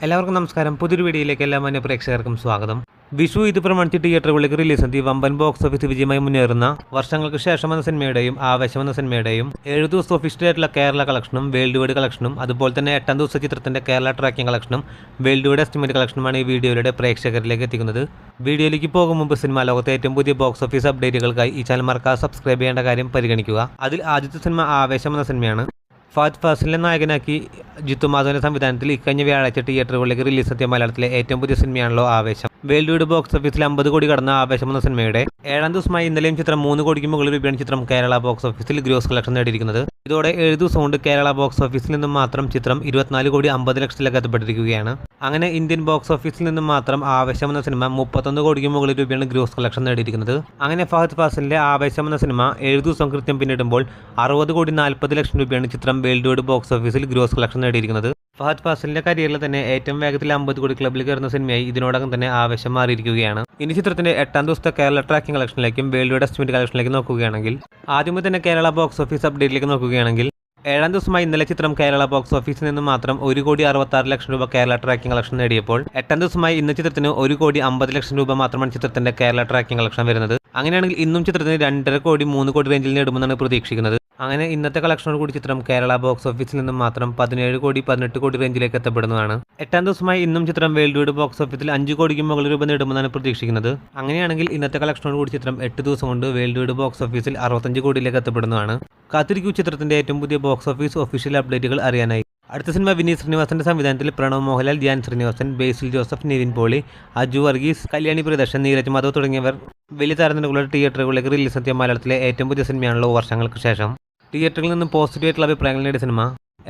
എല്ലാവർക്കും നമസ്കാരം. പുതിയൊരു വീഡിയോയിലേക്ക് എല്ലാ മാന്യ പ്രേക്ഷകർക്കും സ്വാഗതം. വിഷു ഇത് പ്രമാണിച്ച് തിയേറ്ററുകളിലേക്ക് റിലീസെത്തി വമ്പൻ ബോക്സ് ഓഫീസ് വിജയമായി മുന്നേറുന്ന വർഷങ്ങൾക്ക് ശേഷം എന്ന സിനിമയുടെയും ആവേശം എന്ന സിനിമയുടെയും 7 ദിവസം ഒഫീഷ്യലായിട്ടുള്ള കേരള കളക്ഷനും വേൾഡ് വൈഡ് കളക്ഷനും അതുപോലെ തന്നെ 8ാം ദിവസ ചിത്രത്തിന്റെ കേരള ട്രാക്കിംഗ് കളക്ഷനും വേൾഡ് വൈഡ് എസ്റ്റിമേറ്റ് കളക്ഷനുമാണ് ഈ വീഡിയോയിലൂടെ പ്രേക്ഷകരിലേക്ക് എത്തിക്കുന്നത്. വീഡിയോയിലേക്ക് പോകും മുമ്പ് സിനിമാ ലോകത്തെ ഏറ്റവും പുതിയ ബോക്സ് ഓഫീസ് അപ്ഡേറ്റുകൾക്കായി ഈ ചാനൽ മറക്കാതെ സബ്സ്ക്രൈബ് ചെയ്യേണ്ട കാര്യം പരിഗണിക്കുക. അതിൽ ആദ്യത്തെ സിനിമ ആവേശം എന്ന സിനിമയാണ്. ഫഹദ് ഫാസിലിനെ നായകനാക്കി ജിത്തു മാധവന്റെ സംവിധാനത്തിൽ ഇക്കഴിഞ്ഞ വ്യാഴാഴ്ച തിയേറ്ററുകളിലേക്ക് റിലീസെത്തിയ മലയാളത്തിലെ ഏറ്റവും പുതിയ സിനിമയാണല്ലോ ആവേശം. വേൾഡ് വൈഡ് ബോക്സ് ഓഫീസിൽ 50 കോടി കടന്ന ആവേശം എന്ന സിനിമയുടെ 7ാം ദിവസമായി ഇന്നലെയും ചിത്രം 3 കോടിക്ക് മുകളിൽ രൂപയാണ് ചിത്രം കേരള ബോക്സ് ഓഫീസിൽ ഗ്രോസ് കളക്ഷൻ നേടിയിരിക്കുന്നത്. ഇതോടെ 7 ദിവസം കൊണ്ട് കേരള ബോക്സ് ഓഫീസിൽ നിന്നും മാത്രം ചിത്രം 24 കോടി 50 ലക്ഷത്തിലേക്ക് എത്തപ്പെട്ടിരിക്കുകയാണ്. അങ്ങനെ ഇന്ത്യൻ ബോക്സ് ഓഫീസിൽ നിന്നും മാത്രം ആവേശം എന്ന സിനിമ 31 കോടിക്ക് മുകളിൽ രൂപയാണ് ഗ്രോസ് കളക്ഷൻ നേടിയിരിക്കുന്നത്. അങ്ങനെ ഫഹദ് ഫാസിലിന്റെ ആവേശം എന്ന സിനിമ 7 ദിവസം കൃത്യം പിന്നിടുമ്പോൾ 60 കോടി 40 ലക്ഷം രൂപയാണ് ചിത്രം വേൾഡ് വൈഡ് ബോക്സ് ഓഫീസിൽ ഗ്രോസ് കളക്ഷൻ നേടിയിരിക്കുന്നത്. ഫഹദ് ഫാസിലിന്റെ കരിയറിൽ തന്നെ ഏറ്റവും വേഗത്തിൽ 50 കോടി ക്ലബിൽ കയറുന്ന സിനിമയായി ഇതിനോടകം തന്നെ ആവേശം മാറിയിരിക്കുകയാണ്. ഇനി ചിത്രത്തിന്റെ 8ാം ദിവസത്തെ കേരള ട്രാക്കിംഗ് കളക്ഷനിലേക്കും വേൾഡ് വൈഡ് എസ്റ്റിമേറ്റ് കളക്ഷനിലേക്കും നോക്കുകയാണെങ്കിൽ ആദ്യമേ തന്നെ കേരള ബോക്സ് ഓഫീസ് അപ്ഡേറ്റിലേക്ക് നോക്കുകയാണെങ്കിൽ 7ാം ദിവസമായി ഇന്നലെ ചിത്രം കേരള ബോക്സ് ഓഫീസിൽ നിന്ന് മാത്രം 1 കോടി 66 ലക്ഷം രൂപ കേരള ട്രാക്കിംഗ് കളക്ഷൻ നേടിയപ്പോൾ 8ാം ദിവസമായി ഇന്ന് ചിത്രത്തിന് 1 കോടി 50 ലക്ഷം രൂപ മാത്രമാണ് ചിത്രത്തിന്റെ കേരള ട്രാക്കിംഗ് കളക്ഷൻ വരുന്നത്. അങ്ങനെയാണെങ്കിൽ ഇന്നും ചിത്രത്തിന് 2.5 കോടി 3 കോടി റേഞ്ചിൽ നേടുമെന്നാണ് പ്രതീക്ഷിക്കുന്നത്. അങ്ങനെ ഇന്നത്തെ കളക്ഷനോട് കൂടി ചിത്രം കേരള ബോക്സ് ഓഫീസിൽ നിന്നും മാത്രം 17 കോടി 18 കോടി റേഞ്ചിലേക്ക് എത്തപ്പെടുന്നതാണ്. 8ാം ദിവസമായി ഇന്നും ചിത്രം വേൾഡ് വൈഡ് ബോക്സ് ഓഫീസിൽ 5 കോടിക്ക് മുകളിൽ രൂപ നേടുമെന്നാണ് പ്രതീക്ഷിക്കുന്നത്. അങ്ങനെയാണെങ്കിൽ ഇന്നത്തെ കളക്ഷനോട് കൂടി ചിത്രം 8 ദിവസം കൊണ്ട് വേൾഡ് വൈഡ് ബോക്സ് ഓഫീസിൽ 65 കോടിയിലേക്ക് എത്തപ്പെടുന്നതാണ്. കാത്തിരിക്കൂ ചിത്രത്തിന്റെ ഏറ്റവും പുതിയ ബോക്സ് ഓഫീസ് ഒഫീഷ്യൽ അപ്ഡേറ്റുകൾ അറിയാനായി. അടുത്ത സിനിമ വിനീത് ശ്രീനിവാസന്റെ സംവിധാനത്തിൽ പ്രണവ് മോഹൻലാൽ, ധ്യാൻ ശ്രീനിവാസൻ, ബേസിൽ ജോസഫ്, നിവിൻ പോളി, അജു വർഗീസ്, കല്യാണി പ്രിയദർശൻ, നീരജ് മാധവ് തുടങ്ങിയവർ വലിയ താരനിരകളുടെ തിയേറ്ററുകളിലേക്ക് റിലീസെത്തിയ മലയാളത്തിലെ ഏറ്റവും പുതിയ സിനിമയാണല്ലോ വർഷങ്ങൾക്ക് ശേഷം. തിയേറ്ററിൽ നിന്നും പോസിറ്റീവായിട്ടുള്ള അഭിപ്രായങ്ങൾ നേടിയ സിനിമ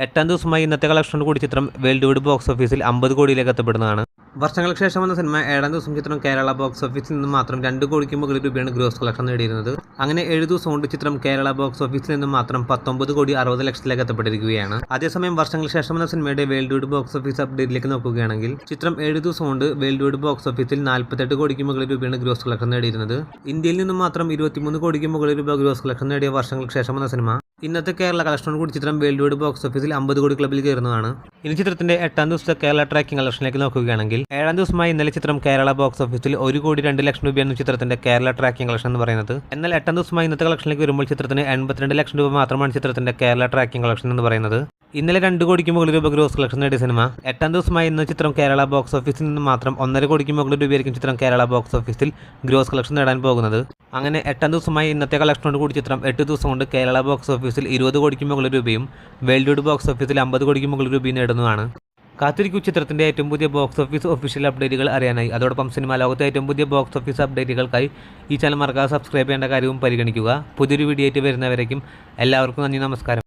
8ാം ദിവസമായി ഇന്നത്തെ കളക്ഷനോട് കൂടി ചിത്രം വേൾഡ് വൈഡ് ബോക്സ് ഓഫീസിൽ 50 കോടിയിലേക്ക് എത്തപ്പെടുന്നതാണ്. വർഷങ്ങൾക്ക് ശേഷം വന്ന സിനിമ 7ാം ദിവസം ചിത്രം കേരള ബോക്സ് ഓഫീസിൽ നിന്ന് മാത്രം 2 കോടിക്ക് മുകളിൽ രൂപയാണ് ഗ്രോസ് കളക്ഷൻ നേടിയിരുന്നത്. അങ്ങനെ 7 ദിവസം കൊണ്ട് ചിത്രം കേരള ബോക്സ് ഓഫീസിൽ നിന്ന് മാത്രം 19 കോടി 60 ലക്ഷത്തിലേക്ക് എത്തപ്പെട്ടിരിക്കുകയാണ്. അതേസമയം വർഷങ്ങൾക്ക് ശേഷം വന്ന സിനിമയുടെ വേൾഡ് വൈഡ് ബോക്സ് ഓഫീസ് അപ്ഡേറ്റിലേക്ക് നോക്കുകയാണെങ്കിൽ ചിത്രം 7 ദിവസം കൊണ്ട് വേൾഡ് വൈഡ് ബോക്സ് ഓഫീസിൽ 48 കോടിക്ക് മുകളിൽ രൂപയാണ് ഗ്രോസ് കളക്ഷൻ നേടിയിരുന്നത്. ഇന്ത്യയിൽ നിന്നും മാത്രം 23 കോടിക്ക് മുകളിൽ രൂപ ഗ്രോസ് കളക്ഷൻ നേടിയ വർഷങ്ങൾക്ക് ശേഷം വന്ന സിനിമ ഇന്നത്തെ കേരള കളക്ഷനോട് കൂടി ചിത്രം വേൾഡ് വൈഡ് ബോക്സ് ഓഫീസിൽ 50 കോടി ക്ലബിൽ കയറുന്നതാണ്. ഇനി ചിത്രത്തിന്റെ 8ാം ദിവസത്തെ കേരള ട്രാക്കിംഗ് കളക്ഷനിലേക്ക് നോക്കുകയാണെങ്കിൽ 7ാം ദിവസമായി ഇന്നലെ ചിത്രം കേരള ബോക്സ് ഓഫീസിൽ 1 കോടി 2 ലക്ഷം രൂപയാണ് ചിത്രത്തിന്റെ കേരള ട്രാക്കിംഗ് കളക്ഷൻ എന്ന് പറയുന്നത്. എന്നാൽ 8ാം ദിവസമായി ഇന്നത്തെ കളക്ഷനിലേക്ക് വരുമ്പോൾ ചിത്രത്തിന് 82 ലക്ഷം രൂപ മാത്രമാണ് ചിത്രത്തിന്റെ കേരള ട്രാക്കിംഗ് കളക്ഷൻ എന്ന് പറയുന്നത്. ഇന്നലെ 2 കോടിക്ക് മുകളിൽ രൂപ ഗ്രോസ് കളക്ഷൻ നേടിയ സിനിമ 8ാം ദിവസമായി ഇന്ന് ചിത്രം കേരള ബോക്സ് ഓഫീസിൽ നിന്ന് മാത്രം 1.5 കോടിക്ക് മുകളിൽ രൂപയായിരിക്കും ചിത്രം കേരള ബോക്സ് ഓഫീസിൽ ഗ്രോസ് കളക്ഷൻ നേടാൻ പോകുന്നത്. അങ്ങനെ 8ാം ദിവസമായി ഇന്നത്തെ കളക്ഷനോട് കൂടി ചിത്രം 8 ദിവസം കൊണ്ട് കേരള ബോക്സ് ഓഫീസിൽ 20 കോടിക്ക് മുകളിൽ രൂപയും വേൾഡ് വൈഡ് ബോക്സ് ഓഫീസിൽ 50 കോടിക്ക് മുകളിൽ രൂപയും നേടുന്നതാണ്. കാത്തിരിക്കൂ ചിത്രത്തിന്റെ ഏറ്റവും പുതിയ ബോക്സ് ഓഫീസ് ഒഫീഷ്യൽ അപ്ഡേറ്റുകൾ അറിയാനായി. അതോടൊപ്പം സിനിമാ ലോകത്തെ ഏറ്റവും പുതിയ ബോക്സ് ഓഫീസ് അപ്ഡേറ്റുകൾക്കായി ഈ ചാനൽ മറക്കാതെ സബ്സ്ക്രൈബ് ചെയ്യേണ്ട കാര്യവും പരിഗണിക്കുക. പുതിയൊരു വീഡിയോ ആയിട്ട് വരുന്നവരേക്കും എല്ലാവർക്കും നന്ദി, നമസ്കാരം.